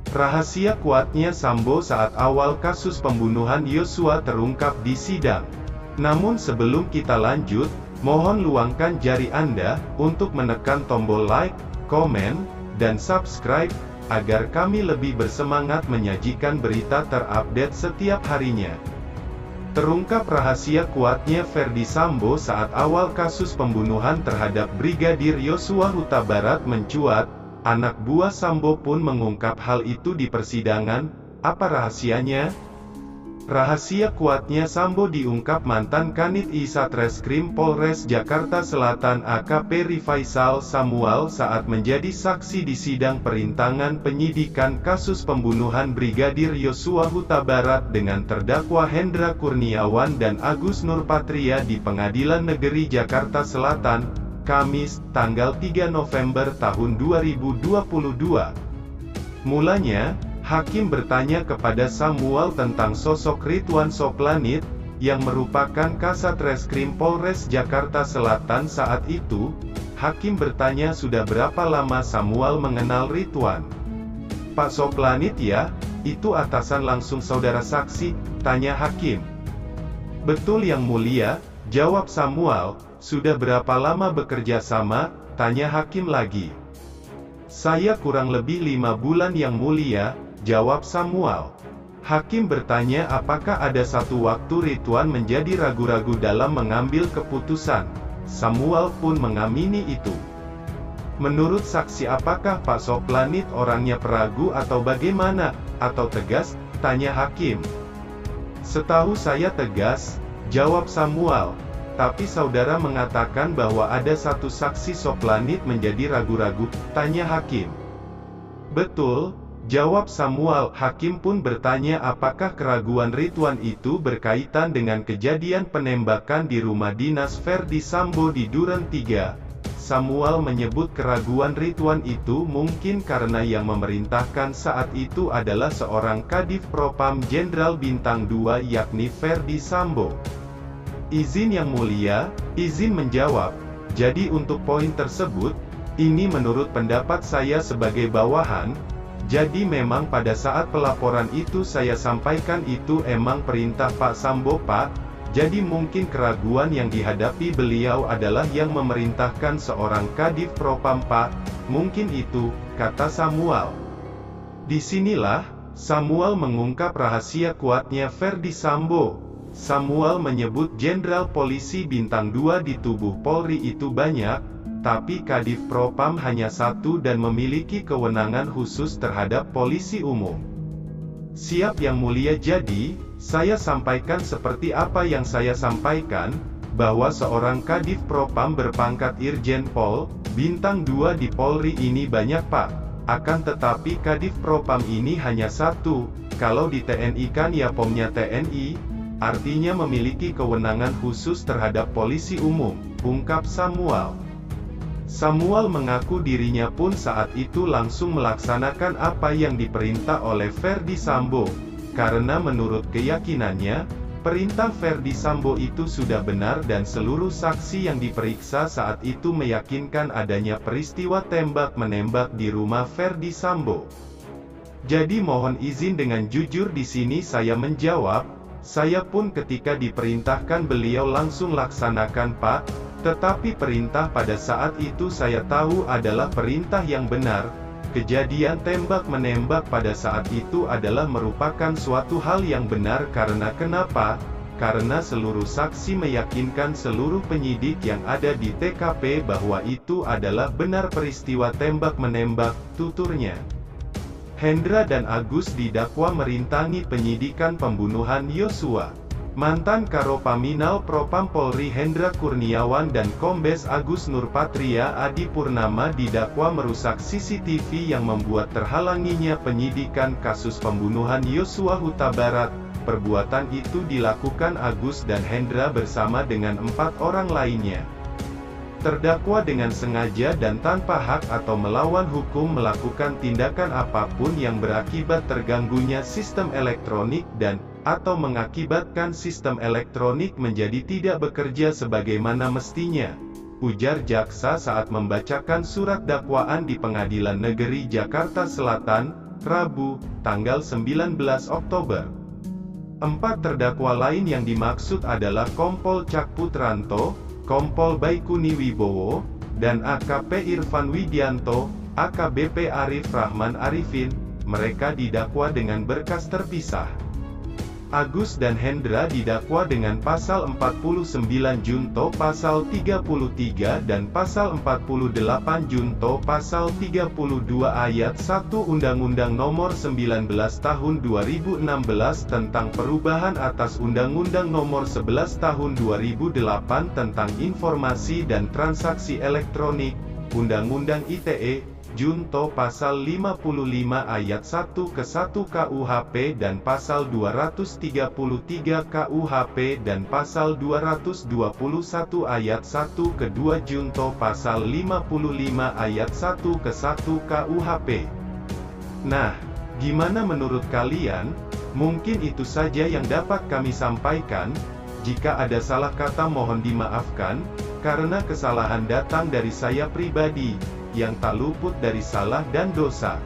Rahasia kuatnya Sambo saat awal kasus pembunuhan Yosua terungkap di sidang. Namun sebelum kita lanjut, mohon luangkan jari Anda untuk menekan tombol like, komen, dan subscribe, agar kami lebih bersemangat menyajikan berita terupdate setiap harinya. Terungkap rahasia kuatnya Ferdy Sambo saat awal kasus pembunuhan terhadap Brigadir Yosua Huta Barat mencuat. Anak buah Sambo pun mengungkap hal itu di persidangan. Apa rahasianya? Rahasia kuatnya Sambo diungkap mantan Kanit I Satreskrim Polres Jakarta Selatan AKP Rifaisal Samuel saat menjadi saksi di sidang perintangan penyidikan kasus pembunuhan Brigadir Yosua Huta Barat dengan terdakwa Hendra Kurniawan dan Agus Nurpatria di Pengadilan Negeri Jakarta Selatan, Kamis, tanggal 3 November tahun 2022. Mulanya, hakim bertanya kepada Samuel tentang sosok Ridwan Soplanit, yang merupakan Kasat Reskrim Polres Jakarta Selatan saat itu. Hakim bertanya sudah berapa lama Samuel mengenal Ridwan. Pak Soplanit ya, itu atasan langsung saudara saksi, tanya hakim. Betul yang mulia, jawab Samuel. Sudah berapa lama bekerja sama, tanya hakim lagi. Saya kurang lebih 5 bulan yang mulia, jawab Samuel. Hakim bertanya apakah ada satu waktu Ridwan menjadi ragu-ragu dalam mengambil keputusan. Samuel pun mengamini itu. Menurut saksi apakah Pak Soplanit orangnya peragu atau bagaimana, atau tegas, tanya hakim. Setahu saya tegas, jawab Samuel. Tapi saudara mengatakan bahwa ada satu saksi Soplanit menjadi ragu-ragu, tanya hakim. Betul, jawab Samuel. Hakim pun bertanya apakah keraguan Ridwan itu berkaitan dengan kejadian penembakan di rumah dinas Ferdy Sambo di Duren 3. Samuel menyebut keraguan Ridwan itu mungkin karena yang memerintahkan saat itu adalah seorang Kadif Propam Jenderal Bintang 2 yakni Ferdy Sambo. Izin yang mulia, izin menjawab. Jadi untuk poin tersebut, ini menurut pendapat saya sebagai bawahan. Jadi memang pada saat pelaporan itu saya sampaikan itu emang perintah Pak Sambo Pak. Jadi mungkin keraguan yang dihadapi beliau adalah yang memerintahkan seorang Kadif Propam Pak. Mungkin itu, kata Samuel. Disinilah, Samuel mengungkap rahasia kuatnya Ferdy Sambo. Samuel menyebut Jenderal Polisi Bintang 2 di tubuh Polri itu banyak, tapi Kadif Propam hanya satu dan memiliki kewenangan khusus terhadap polisi umum. Siap yang mulia, jadi, saya sampaikan seperti apa yang saya sampaikan, bahwa seorang Kadif Propam berpangkat Irjen Pol, Bintang 2 di Polri ini banyak Pak. Akan tetapi Kadif Propam ini hanya satu, kalau di TNI kan ya Pomnya TNI, artinya memiliki kewenangan khusus terhadap polisi umum, ungkap Samuel. Samuel mengaku dirinya pun saat itu langsung melaksanakan apa yang diperintah oleh Ferdy Sambo, karena menurut keyakinannya, perintah Ferdy Sambo itu sudah benar dan seluruh saksi yang diperiksa saat itu meyakinkan adanya peristiwa tembak-menembak di rumah Ferdy Sambo. Jadi mohon izin dengan jujur di sini saya menjawab. Saya pun ketika diperintahkan beliau langsung laksanakan Pak, tetapi perintah pada saat itu saya tahu adalah perintah yang benar. Kejadian tembak-menembak pada saat itu adalah merupakan suatu hal yang benar karena kenapa? Karena seluruh saksi meyakinkan seluruh penyidik yang ada di TKP bahwa itu adalah benar peristiwa tembak-menembak, tuturnya. Hendra dan Agus didakwa merintangi penyidikan pembunuhan Yosua. Mantan Karopaminal Propam Polri Hendra Kurniawan dan Kombes Agus Nurpatria Adi Purnama didakwa merusak CCTV yang membuat terhalanginya penyidikan kasus pembunuhan Yosua Huta Barat. Perbuatan itu dilakukan Agus dan Hendra bersama dengan 4 orang lainnya. Terdakwa dengan sengaja dan tanpa hak atau melawan hukum melakukan tindakan apapun yang berakibat terganggunya sistem elektronik dan atau mengakibatkan sistem elektronik menjadi tidak bekerja sebagaimana mestinya, ujar jaksa saat membacakan surat dakwaan di Pengadilan Negeri Jakarta Selatan, Rabu, tanggal 19 Oktober. 4 terdakwa lain yang dimaksud adalah Kompol Cak Putranto, Kompol Baikuni Wibowo, dan AKP Irfan Widianto, AKBP Arif Rahman Arifin. Mereka didakwa dengan berkas terpisah. Agus dan Hendra didakwa dengan pasal 49 junto pasal 33 dan pasal 48 junto pasal 32 ayat 1 Undang-Undang Nomor 19 Tahun 2016 tentang perubahan atas Undang-Undang Nomor 11 Tahun 2008 tentang Informasi dan Transaksi Elektronik, Undang-Undang ITE, junto pasal 55 ayat 1 ke 1 KUHP dan pasal 233 KUHP dan pasal 221 ayat 1 ke 2 junto pasal 55 ayat 1 ke 1 KUHP. Nah, gimana menurut kalian? Mungkin itu saja yang dapat kami sampaikan. Jika ada salah kata mohon dimaafkan, karena kesalahan datang dari saya pribadi, yang tak luput dari salah dan dosa.